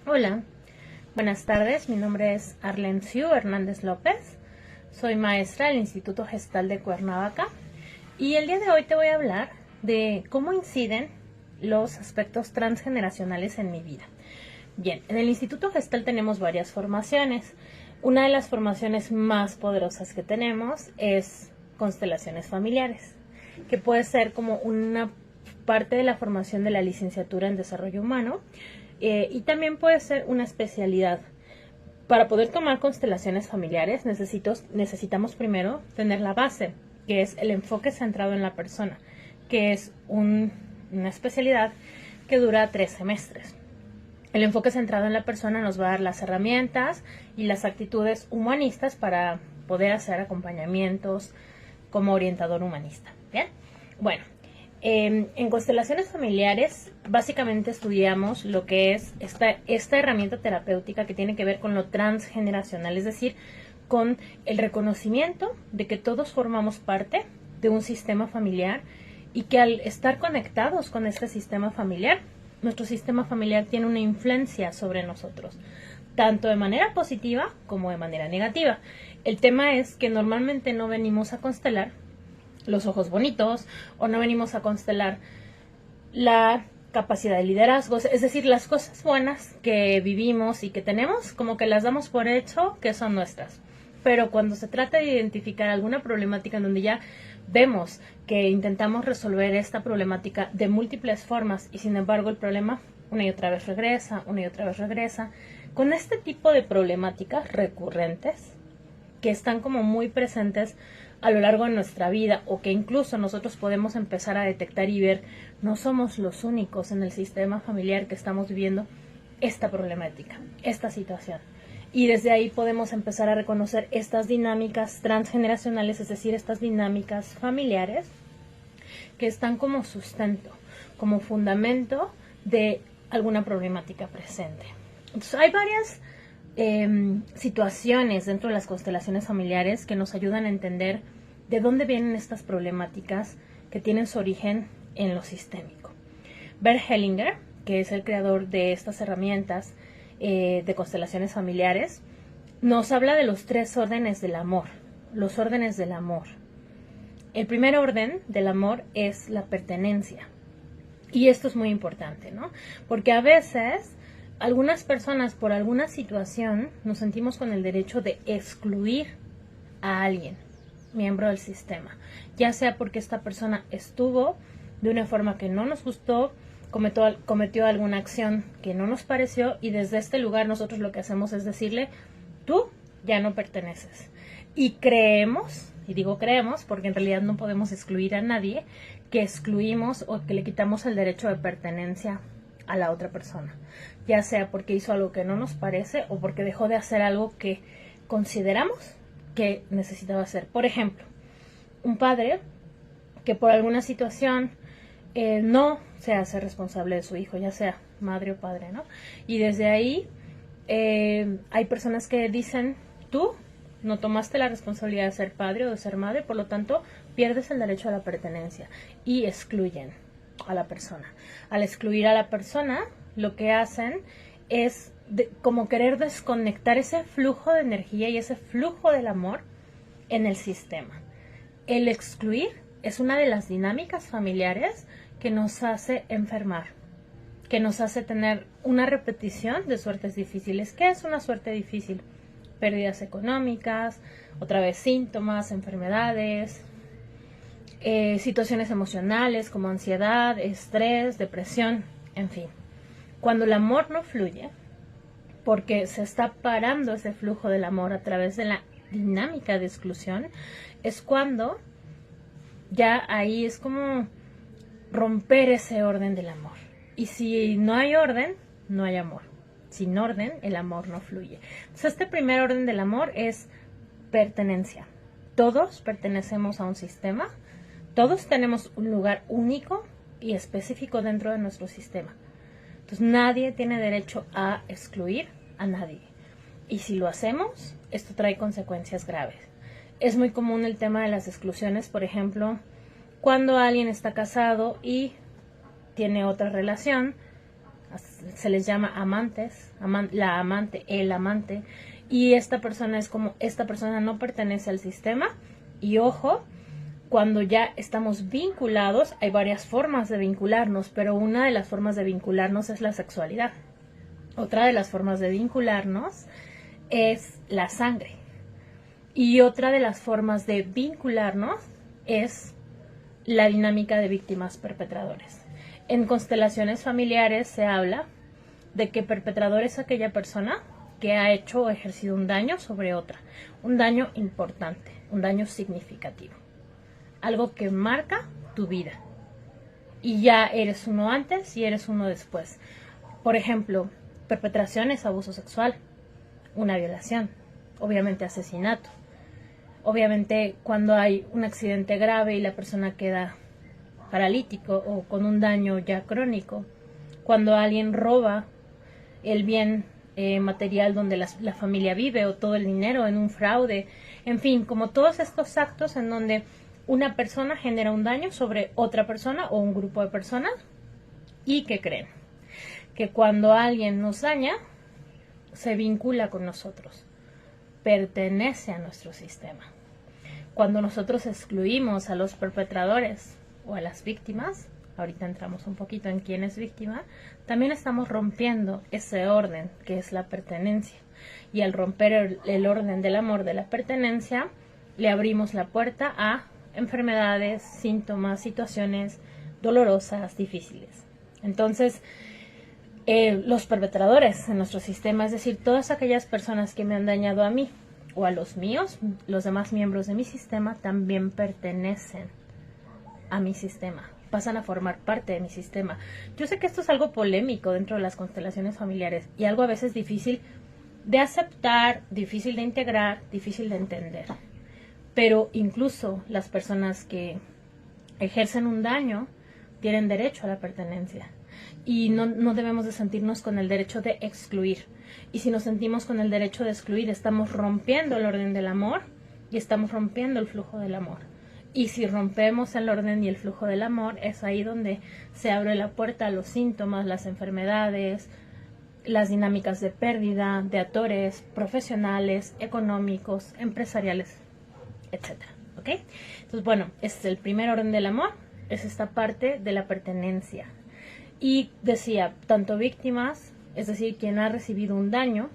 Hola, buenas tardes. Mi nombre es Arlenciu Hernández López. Soy maestra del Instituto Gestal de Cuernavaca y el día de hoy te voy a hablar de cómo inciden los aspectos transgeneracionales en mi vida. Bien, en el Instituto Gestal tenemos varias formaciones. Una de las formaciones más poderosas que tenemos es constelaciones familiares, que puede ser como una parte de la formación de la licenciatura en desarrollo humano y también puede ser una especialidad. Para poder tomar constelaciones familiares necesitamos primero tener la base, que es el enfoque centrado en la persona, que es una especialidad que dura 3 semestres. El enfoque centrado en la persona nos va a dar las herramientas y las actitudes humanistas para poder hacer acompañamientos como orientador humanista. ¿Bien? Bueno, en constelaciones familiares básicamente estudiamos lo que es esta herramienta terapéutica que tiene que ver con lo transgeneracional, es decir, con el reconocimiento de que todos formamos parte de un sistema familiar y que al estar conectados con este sistema familiar, nuestro sistema familiar tiene una influencia sobre nosotros, tanto de manera positiva como de manera negativa. El tema es que normalmente no venimos a constelar los ojos bonitos o no venimos a constelar la capacidad de liderazgo, es decir, las cosas buenas que vivimos y que tenemos, como que las damos por hecho que son nuestras. Pero cuando se trata de identificar alguna problemática en donde ya vemos que intentamos resolver esta problemática de múltiples formas y sin embargo el problema una y otra vez regresa, con este tipo de problemáticas recurrentes que están como muy presentes a lo largo de nuestra vida o que incluso nosotros podemos empezar a detectar y ver, no somos los únicos en el sistema familiar que estamos viviendo esta problemática, esta situación. Y desde ahí podemos empezar a reconocer estas dinámicas transgeneracionales, es decir, estas dinámicas familiares que están como sustento, como fundamento de alguna problemática presente. Entonces, hay varias situaciones dentro de las constelaciones familiares que nos ayudan a entender de dónde vienen estas problemáticas que tienen su origen en lo sistémico. Bert Hellinger, que es el creador de estas herramientas de constelaciones familiares, nos habla de los 3 órdenes del amor, los órdenes del amor. El primer orden del amor es la pertenencia. Y esto es muy importante, ¿no? Porque a veces algunas personas por alguna situación nos sentimos con el derecho de excluir a alguien, miembro del sistema, ya sea porque esta persona estuvo de una forma que no nos gustó, cometió alguna acción que no nos pareció y desde este lugar nosotros lo que hacemos es decirle, tú ya no perteneces. Y creemos, y digo creemos porque en realidad no podemos excluir a nadie, que excluimos o que le quitamos el derecho de pertenencia a la otra persona, ya sea porque hizo algo que no nos parece o porque dejó de hacer algo que consideramos que necesitaba hacer. Por ejemplo, un padre que por alguna situación no se hace responsable de su hijo, ya sea madre o padre, ¿no? Y desde ahí hay personas que dicen, tú no tomaste la responsabilidad de ser padre o de ser madre, por lo tanto pierdes el derecho a la pertenencia y excluyen a la persona. Al excluir a la persona, lo que hacen es como querer desconectar ese flujo de energía y ese flujo del amor en el sistema. El excluir es una de las dinámicas familiares que nos hace enfermar, que nos hace tener una repetición de suertes difíciles. ¿Qué es una suerte difícil? Pérdidas económicas, otra vez síntomas, enfermedades, situaciones emocionales como ansiedad, estrés, depresión, en fin. Cuando el amor no fluye, porque se está parando ese flujo del amor a través de la dinámica de exclusión, es cuando ya ahí es como romper ese orden del amor. Y si no hay orden, no hay amor. Sin orden, el amor no fluye. Entonces, este primer orden del amor es pertenencia. Todos pertenecemos a un sistema, todos tenemos un lugar único y específico dentro de nuestro sistema. Entonces nadie tiene derecho a excluir a nadie. Y si lo hacemos, esto trae consecuencias graves. Es muy común el tema de las exclusiones, por ejemplo, cuando alguien está casado y tiene otra relación, se les llama amantes, la amante, el amante, y esta persona es como, esta persona no pertenece al sistema. Y ojo, cuando ya estamos vinculados, hay varias formas de vincularnos, pero una de las formas de vincularnos es la sexualidad. Otra de las formas de vincularnos es la sangre. Y otra de las formas de vincularnos es la dinámica de víctimas perpetradores. En constelaciones familiares se habla de que perpetrador es aquella persona que ha hecho o ejercido un daño sobre otra, un daño importante, un daño significativo, algo que marca tu vida. Y ya eres uno antes y eres uno después. Por ejemplo, perpetración es abuso sexual, una violación, obviamente asesinato. Obviamente cuando hay un accidente grave y la persona queda paralítico o con un daño ya crónico, cuando alguien roba el bien material donde la familia vive o todo el dinero en un fraude, en fin, como todos estos actos en donde una persona genera un daño sobre otra persona o un grupo de personas. ¿Y qué creen? Que cuando alguien nos daña, se vincula con nosotros, pertenece a nuestro sistema. Cuando nosotros excluimos a los perpetradores o a las víctimas, ahorita entramos un poquito en quién es víctima, también estamos rompiendo ese orden que es la pertenencia. Y al romper el orden del amor de la pertenencia, le abrimos la puerta a enfermedades, síntomas, situaciones dolorosas, difíciles. Entonces, los perpetradores en nuestro sistema, es decir, todas aquellas personas que me han dañado a mí o a los míos, los demás miembros de mi sistema, también pertenecen a mi sistema, pasan a formar parte de mi sistema. Yo sé que esto es algo polémico dentro de las constelaciones familiares y algo a veces difícil de aceptar, difícil de integrar, difícil de entender. Pero incluso las personas que ejercen un daño tienen derecho a la pertenencia. Y no debemos de sentirnos con el derecho de excluir. Y si nos sentimos con el derecho de excluir, estamos rompiendo el orden del amor y estamos rompiendo el flujo del amor. Y si rompemos el orden y el flujo del amor, es ahí donde se abre la puerta a los síntomas, las enfermedades, las dinámicas de pérdida, de atores profesionales, económicos, empresariales, etc. ¿Ok? Entonces, bueno, este es el primer orden del amor, es esta parte de la pertenencia. Y decía, tanto víctimas, es decir, quien ha recibido un daño,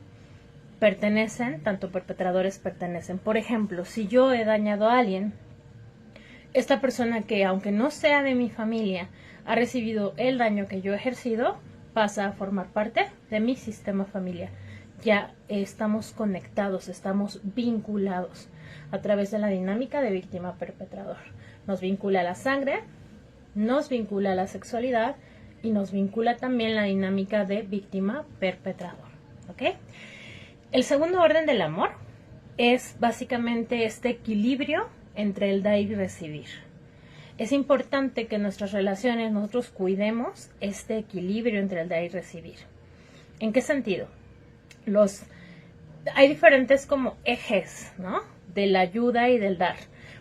pertenecen, tanto perpetradores pertenecen. Por ejemplo, si yo he dañado a alguien, esta persona que, aunque no sea de mi familia, ha recibido el daño que yo he ejercido, pasa a formar parte de mi sistema familiar. Ya estamos conectados, estamos vinculados a través de la dinámica de víctima-perpetrador. Nos vincula la sangre, nos vincula la sexualidad y nos vincula también la dinámica de víctima-perpetrador. ¿Ok? El segundo orden del amor es básicamente este equilibrio entre el dar y recibir. Es importante que en nuestras relaciones nosotros cuidemos este equilibrio entre el dar y recibir. ¿En qué sentido? Hay diferentes como ejes, ¿no?, de la ayuda y del dar.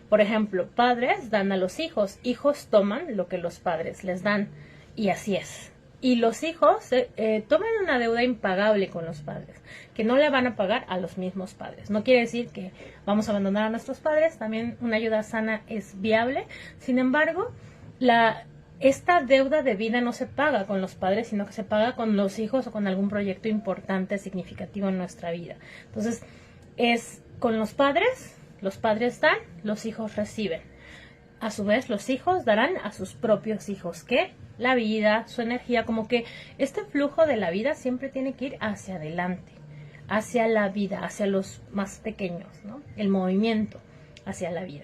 Por ejemplo, padres dan a los hijos, hijos toman lo que los padres les dan, y así es. Y los hijos toman una deuda impagable con los padres, que no le van a pagar a los mismos padres. No quiere decir que vamos a abandonar a nuestros padres, también una ayuda sana es viable. Sin embargo, esta deuda de vida no se paga con los padres, sino que se paga con los hijos o con algún proyecto importante, significativo en nuestra vida. Entonces, es con los padres dan, los hijos reciben. A su vez, los hijos darán a sus propios hijos, ¿qué? La vida, su energía, como que este flujo de la vida siempre tiene que ir hacia adelante, hacia la vida, hacia los más pequeños, ¿no? El movimiento hacia la vida.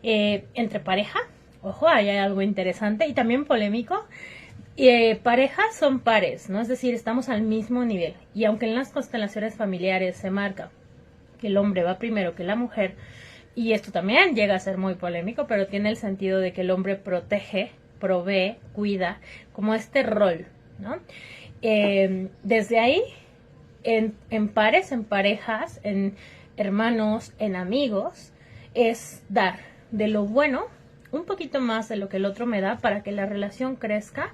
Entre pareja, ojo, ahí hay algo interesante y también polémico. Parejas son pares, ¿no? Es decir, estamos al mismo nivel. Y aunque en las constelaciones familiares se marca que el hombre va primero que la mujer, y esto también llega a ser muy polémico, pero tiene el sentido de que el hombre protege, provee, cuida, como este rol, ¿no? Desde ahí, en pares, en parejas, en hermanos, en amigos, es dar de lo bueno un poquito más de lo que el otro me da para que la relación crezca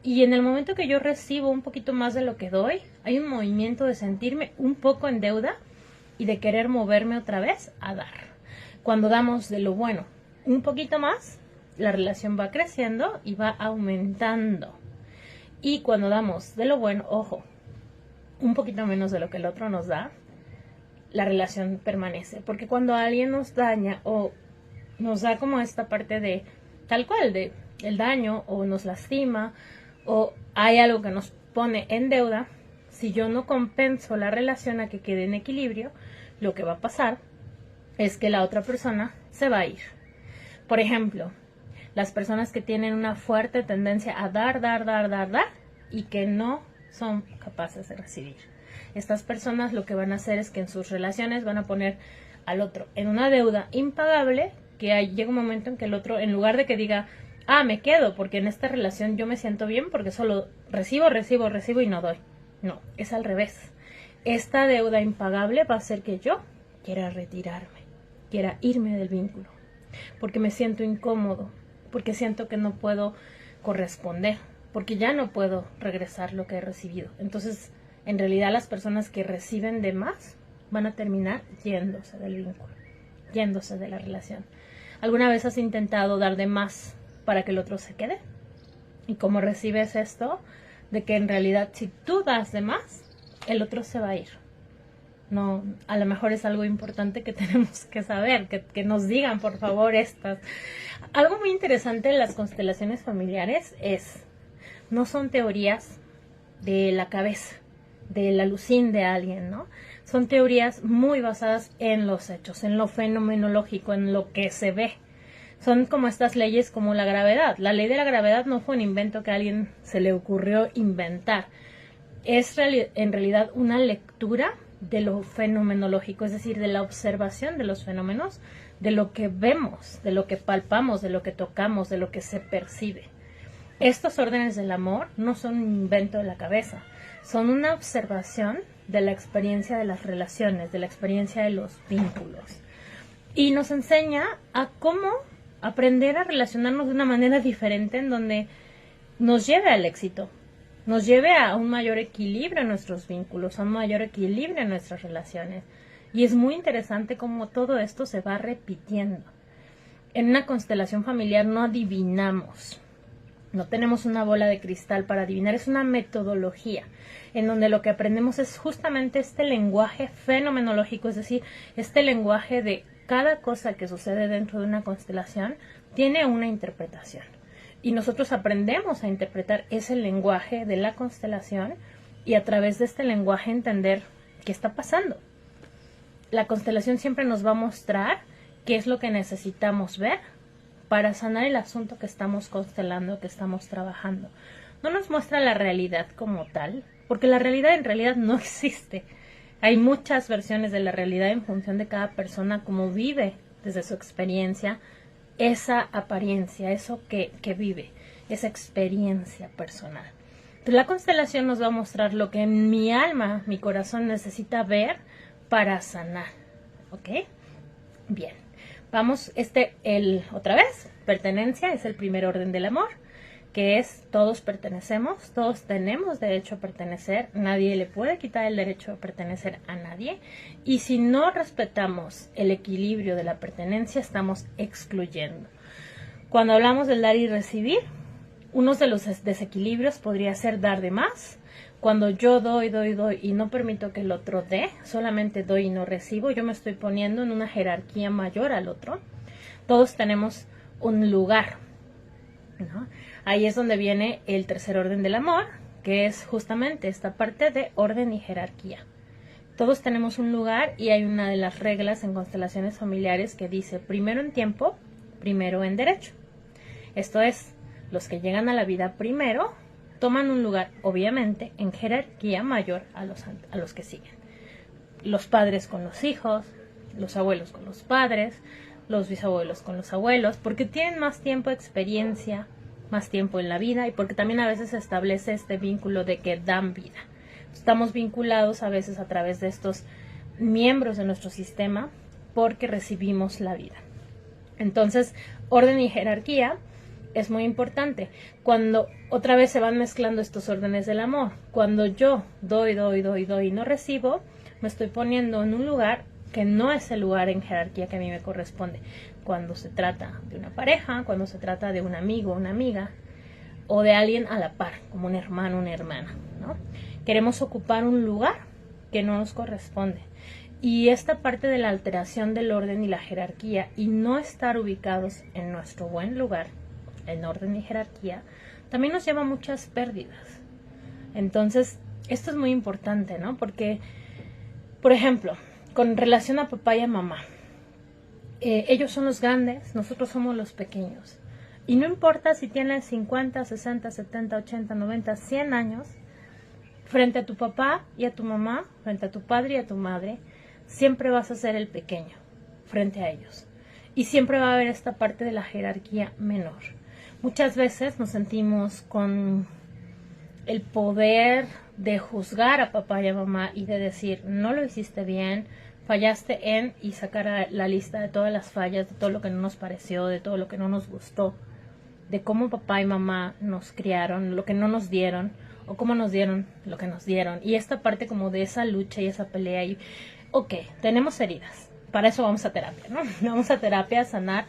Y en el momento que yo recibo un poquito más de lo que doy, hay un movimiento de sentirme un poco en deuda y de querer moverme otra vez a dar. Cuando damos de lo bueno un poquito más, la relación va creciendo y va aumentando. Y cuando damos de lo bueno, ojo, un poquito menos de lo que el otro nos da, la relación permanece. Porque cuando alguien nos daña o nos da como esta parte de tal cual, de el daño, o nos lastima, o hay algo que nos pone en deuda, si yo no compenso la relación a que quede en equilibrio, lo que va a pasar es que la otra persona se va a ir. Por ejemplo, las personas que tienen una fuerte tendencia a dar y que no son capaces de recibir. Estas personas lo que van a hacer es que en sus relaciones van a poner al otro en una deuda impagable, que llega un momento en que el otro, en lugar de que diga, me quedo porque en esta relación yo me siento bien porque solo recibo y no doy. No, es al revés. Esta deuda impagable va a hacer que yo quiera retirarme, quiera irme del vínculo, porque me siento incómodo, porque siento que no puedo corresponder, porque ya no puedo regresar lo que he recibido. Entonces, en realidad las personas que reciben de más van a terminar yéndose del vínculo, yéndose de la relación. ¿Alguna vez has intentado dar de más para que el otro se quede? ¿Y cómo recibes esto? De que en realidad si tú das de más, el otro se va a ir. No, a lo mejor es algo importante que tenemos que saber, que nos digan por favor estas. Algo muy interesante en las constelaciones familiares no son teorías de la cabeza, del alucín de alguien, ¿no? Son teorías muy basadas en los hechos, en lo fenomenológico, en lo que se ve. Son como estas leyes como la gravedad. La ley de la gravedad no fue un invento que a alguien se le ocurrió inventar. Es en realidad una lectura de lo fenomenológico, es decir, de la observación de los fenómenos, de lo que vemos, de lo que palpamos, de lo que tocamos, de lo que se percibe. Estos órdenes del amor no son un invento de la cabeza, son una observación de la experiencia de las relaciones, de la experiencia de los vínculos. Y nos enseña a cómo aprender a relacionarnos de una manera diferente en donde nos lleve al éxito, nos lleve a un mayor equilibrio en nuestros vínculos, a un mayor equilibrio en nuestras relaciones. Y es muy interesante cómo todo esto se va repitiendo. En una constelación familiar no adivinamos, no tenemos una bola de cristal para adivinar, es una metodología en donde lo que aprendemos es justamente este lenguaje fenomenológico, es decir, este lenguaje de cada cosa que sucede dentro de una constelación tiene una interpretación. Y nosotros aprendemos a interpretar ese lenguaje de la constelación y a través de este lenguaje entender qué está pasando. La constelación siempre nos va a mostrar qué es lo que necesitamos ver para sanar el asunto que estamos constelando, que estamos trabajando. No nos muestra la realidad como tal, porque la realidad en realidad no existe. Hay muchas versiones de la realidad en función de cada persona, cómo vive desde su experiencia esa apariencia, eso que vive, esa experiencia personal. Entonces, la constelación nos va a mostrar lo que mi alma, mi corazón necesita ver para sanar. ¿Ok? Bien. Vamos, otra vez, pertenencia es el primer orden del amor, que es todos pertenecemos, todos tenemos derecho a pertenecer, nadie le puede quitar el derecho a pertenecer a nadie, y si no respetamos el equilibrio de la pertenencia, estamos excluyendo. Cuando hablamos del dar y recibir, uno de los desequilibrios podría ser dar de más. Cuando yo doy y no permito que el otro dé, solamente doy y no recibo, yo me estoy poniendo en una jerarquía mayor al otro. Todos tenemos un lugar, ¿no? Ahí es donde viene el tercer orden del amor, que es justamente esta parte de orden y jerarquía. Todos tenemos un lugar y hay una de las reglas en constelaciones familiares que dice primero en tiempo, primero en derecho. Esto es, los que llegan a la vida primero toman un lugar, obviamente, en jerarquía mayor a los que siguen. Los padres con los hijos, los abuelos con los padres, los bisabuelos con los abuelos, porque tienen más tiempo de experiencia, más tiempo en la vida y porque también a veces se establece este vínculo de que dan vida. Estamos vinculados a veces a través de estos miembros de nuestro sistema porque recibimos la vida. Entonces, orden y jerarquía es muy importante. Cuando otra vez se van mezclando estos órdenes del amor, cuando yo doy y no recibo, me estoy poniendo en un lugar que no es el lugar en jerarquía que a mí me corresponde. Cuando se trata de una pareja, cuando se trata de un amigo, una amiga, o de alguien a la par, como un hermano, una hermana, ¿no? Queremos ocupar un lugar que no nos corresponde. Y esta parte de la alteración del orden y la jerarquía y no estar ubicados en nuestro buen lugar, en orden y jerarquía, también nos lleva a muchas pérdidas. Entonces, esto es muy importante, ¿no? Porque, por ejemplo, con relación a papá y a mamá, ellos son los grandes, nosotros somos los pequeños. Y no importa si tienes 50, 60, 70, 80, 90, 100 años, frente a tu papá y a tu mamá, frente a tu padre y a tu madre, siempre vas a ser el pequeño frente a ellos. Y siempre va a haber esta parte de la jerarquía menor. Muchas veces nos sentimos con el poder de juzgar a papá y a mamá y de decir, no lo hiciste bien, fallaste en, y sacar la lista de todas las fallas, de todo lo que no nos pareció, de todo lo que no nos gustó, de cómo papá y mamá nos criaron, lo que no nos dieron, o cómo nos dieron lo que nos dieron. Y esta parte como de esa lucha y esa pelea. Y, ok, tenemos heridas. Para eso vamos a terapia, ¿no? Vamos a terapia a sanar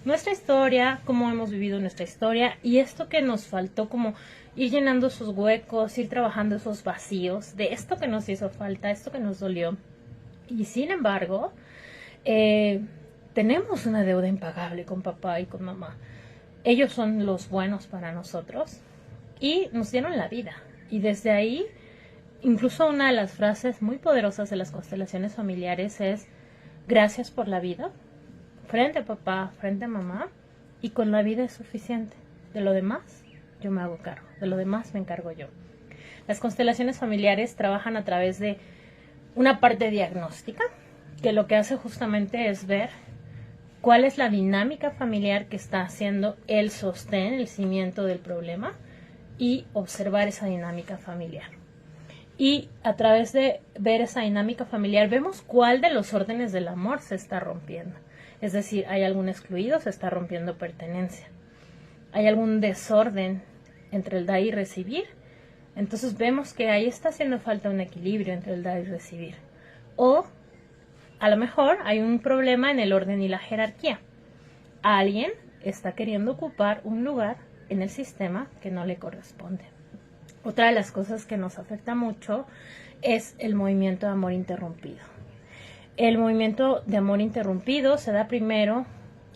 nuestra historia, cómo hemos vivido nuestra historia. Y esto que nos faltó, como ir llenando esos huecos, ir trabajando esos vacíos de esto que nos hizo falta, esto que nos dolió. Y sin embargo, tenemos una deuda impagable con papá y con mamá. Ellos son los buenos para nosotros y nos dieron la vida. Y desde ahí, incluso una de las frases muy poderosas de las constelaciones familiares es: gracias por la vida, frente a papá, frente a mamá, y con la vida es suficiente. De lo demás, yo me hago cargo. De lo demás me encargo yo. Las constelaciones familiares trabajan a través de una parte diagnóstica, que lo que hace justamente es ver cuál es la dinámica familiar que está haciendo el sostén, el cimiento del problema, y observar esa dinámica familiar. Y a través de ver esa dinámica familiar vemos cuál de los órdenes del amor se está rompiendo. Es decir, hay algún excluido, se está rompiendo pertenencia. Hay algún desorden entre el dar y recibir. Entonces vemos que ahí está haciendo falta un equilibrio entre el dar y recibir. O a lo mejor hay un problema en el orden y la jerarquía. Alguien está queriendo ocupar un lugar en el sistema que no le corresponde. Otra de las cosas que nos afecta mucho es el movimiento de amor interrumpido. El movimiento de amor interrumpido se da primero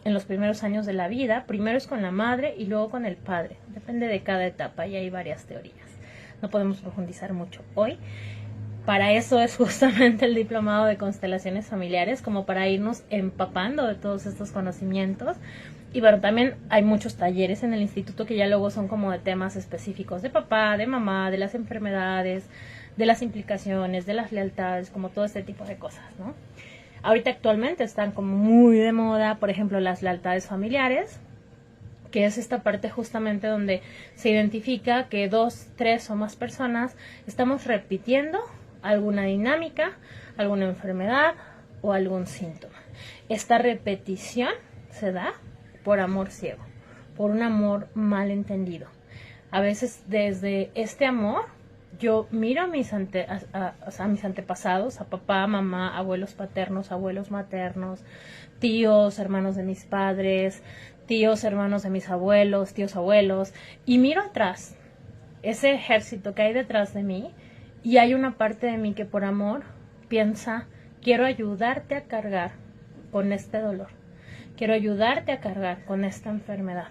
en los primeros años de la vida. Primero es con la madre y luego con el padre. Depende de cada etapa y hay varias teorías. No podemos profundizar mucho hoy. Para eso es justamente el diplomado de constelaciones familiares, como para irnos empapando de todos estos conocimientos. Y bueno, también hay muchos talleres en el instituto que ya luego son como de temas específicos de papá, de mamá, de las enfermedades, de las implicaciones, de las lealtades, como todo este tipo de cosas, ¿no? Ahorita actualmente están como muy de moda, por ejemplo, las lealtades familiares, que es esta parte justamente donde se identifica que 2, 3 o más personas estamos repitiendo alguna dinámica, alguna enfermedad o algún síntoma. Esta repetición se da por amor ciego, por un amor mal entendido. A veces desde este amor yo miro a mis antepasados, a papá, mamá, abuelos paternos, abuelos maternos, tíos, hermanos de mis padres, tíos, hermanos de mis abuelos, tíos, abuelos, y miro atrás ese ejército que hay detrás de mí, y hay una parte de mí que por amor piensa: quiero ayudarte a cargar con este dolor, quiero ayudarte a cargar con esta enfermedad,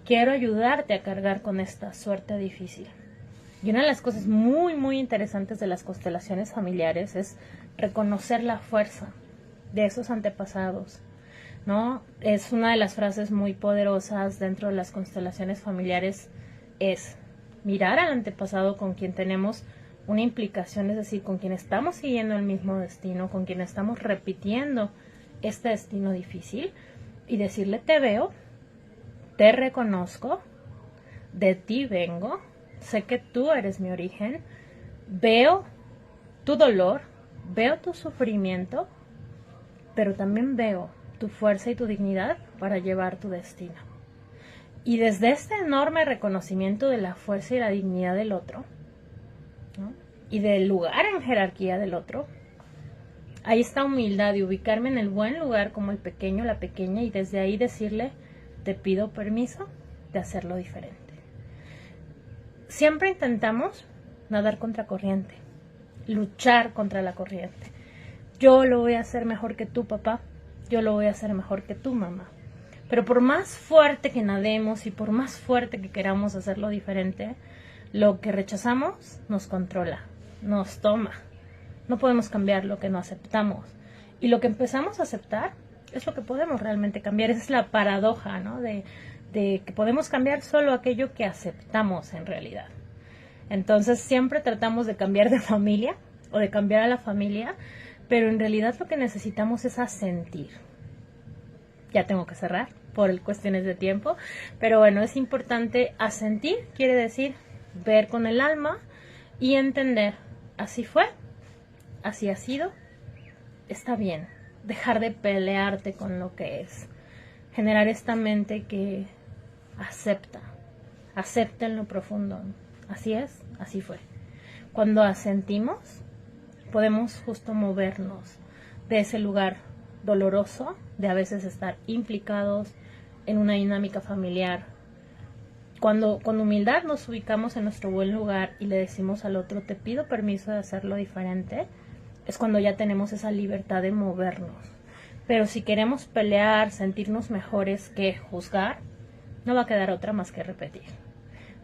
quiero ayudarte a cargar con esta suerte difícil. Y una de las cosas muy, muy interesantes de las constelaciones familiares es reconocer la fuerza de esos antepasados, ¿no? Es una de las frases muy poderosas dentro de las constelaciones familiares, es mirar al antepasado con quien tenemos una implicación, es decir, con quien estamos siguiendo el mismo destino, con quien estamos repitiendo este destino difícil, y decirle: te veo, te reconozco, de ti vengo, sé que tú eres mi origen, veo tu dolor, veo tu sufrimiento, pero también veo tu fuerza y tu dignidad para llevar tu destino. Y desde este enorme reconocimiento de la fuerza y la dignidad del otro, ¿no? Y del lugar en jerarquía del otro, ahí está humildad de ubicarme en el buen lugar como el pequeño, la pequeña, y desde ahí decirle, te pido permiso de hacerlo diferente. Siempre intentamos nadar contra corriente, luchar contra la corriente. Yo lo voy a hacer mejor que tú, papá. Yo lo voy a hacer mejor que tú, mamá. Pero por más fuerte que nademos y por más fuerte que queramos hacerlo diferente, lo que rechazamos nos controla, nos toma. No podemos cambiar lo que no aceptamos. Y lo que empezamos a aceptar es lo que podemos realmente cambiar. Esa es la paradoja, ¿no? De que podemos cambiar solo aquello que aceptamos en realidad. Entonces siempre tratamos de cambiar de familia o de cambiar a la familia, pero en realidad lo que necesitamos es asentir. Ya tengo que cerrar por cuestiones de tiempo, pero bueno, es importante asentir, quiere decir ver con el alma y entender, así fue, así ha sido, está bien, dejar de pelearte con lo que es, generar esta mente que acepta en lo profundo, así es, así fue. Cuando asentimos, podemos justo movernos de ese lugar doloroso, de a veces estar implicados en una dinámica familiar. Cuando con humildad nos ubicamos en nuestro buen lugar y le decimos al otro, te pido permiso de hacerlo diferente, es cuando ya tenemos esa libertad de movernos. Pero si queremos pelear, sentirnos mejores que juzgar, no va a quedar otra más que repetir.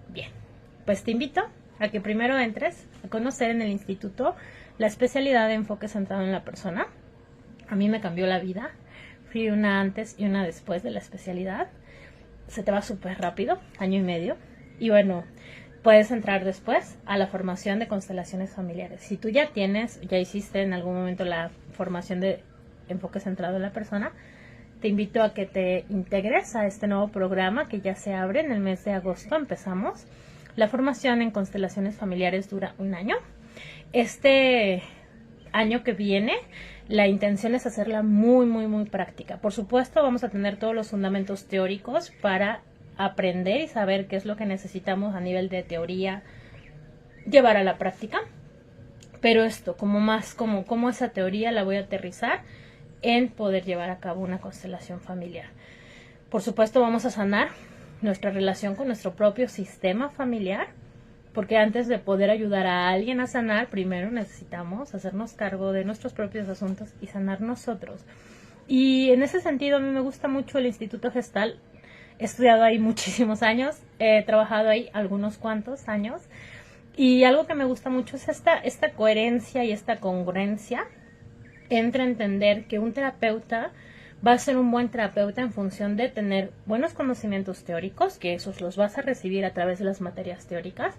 Bien, pues te invito a que primero entres a conocer en el instituto la especialidad de enfoque centrado en la persona. A mí me cambió la vida. Fui una antes y una después de la especialidad. Se te va súper rápido, 1 año y medio. Y bueno, puedes entrar después a la formación de constelaciones familiares. Si tú ya hiciste en algún momento la formación de enfoque centrado en la persona, te invito a que te integres a este nuevo programa que ya se abre en el mes de agosto. Empezamos. La formación en constelaciones familiares dura 1 año. Este año que viene, la intención es hacerla muy, muy, muy práctica. Por supuesto, vamos a tener todos los fundamentos teóricos para aprender y saber qué es lo que necesitamos a nivel de teoría llevar a la práctica. Pero esto, como esa teoría la voy a aterrizar en poder llevar a cabo una constelación familiar. Por supuesto, vamos a sanar nuestra relación con nuestro propio sistema familiar, porque antes de poder ayudar a alguien a sanar, primero necesitamos hacernos cargo de nuestros propios asuntos y sanar nosotros. Y en ese sentido, a mí me gusta mucho el Instituto Gestal. He estudiado ahí muchísimos años, he trabajado ahí algunos cuantos años, y algo que me gusta mucho es esta coherencia y esta congruencia entre entender que un terapeuta va a ser un buen terapeuta en función de tener buenos conocimientos teóricos, que esos los vas a recibir a través de las materias teóricas,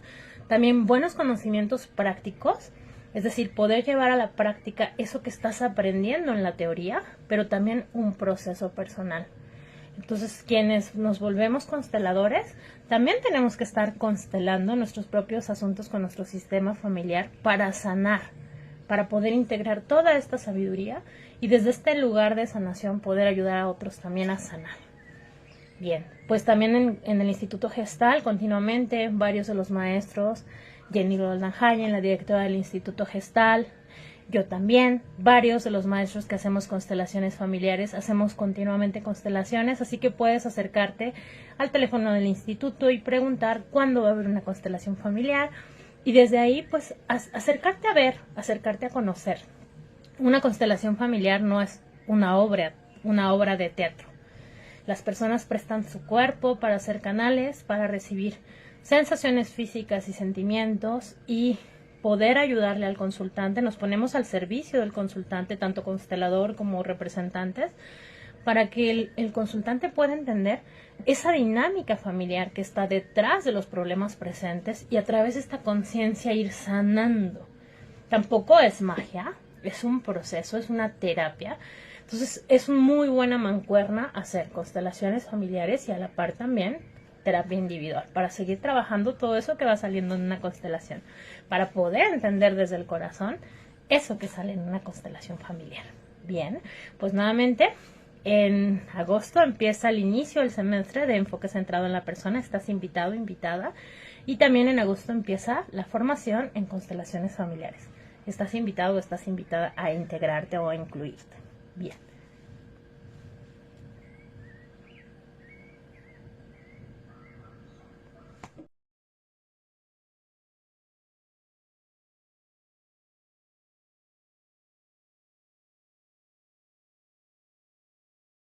también buenos conocimientos prácticos, es decir, poder llevar a la práctica eso que estás aprendiendo en la teoría, pero también un proceso personal. Entonces, quienes nos volvemos consteladores, también tenemos que estar constelando nuestros propios asuntos con nuestro sistema familiar para sanar, para poder integrar toda esta sabiduría y desde este lugar de sanación poder ayudar a otros también a sanar. Bien, pues también en el Instituto Gestal continuamente varios de los maestros, Jenny Goldenhagen, la directora del Instituto Gestal, yo también, varios de los maestros que hacemos constelaciones familiares, hacemos continuamente constelaciones, así que puedes acercarte al teléfono del instituto y preguntar cuándo va a haber una constelación familiar y desde ahí pues acercarte a ver, acercarte a conocer. Una constelación familiar no es una obra de teatro. Las personas prestan su cuerpo para hacer canales, para recibir sensaciones físicas y sentimientos y poder ayudarle al consultante. Nos ponemos al servicio del consultante, tanto constelador como representantes, para que el consultante pueda entender esa dinámica familiar que está detrás de los problemas presentes y a través de esta conciencia ir sanando. Tampoco es magia, es un proceso, es una terapia. Entonces es muy buena mancuerna hacer constelaciones familiares y a la par también terapia individual, para seguir trabajando todo eso que va saliendo en una constelación, para poder entender desde el corazón eso que sale en una constelación familiar. Bien, pues nuevamente En agosto empieza el inicio del semestre de enfoque centrado en la persona, estás invitado, invitada. Y también en agosto empieza la formación en constelaciones familiares. Estás invitado o estás invitada a integrarte o a incluirte. Bien.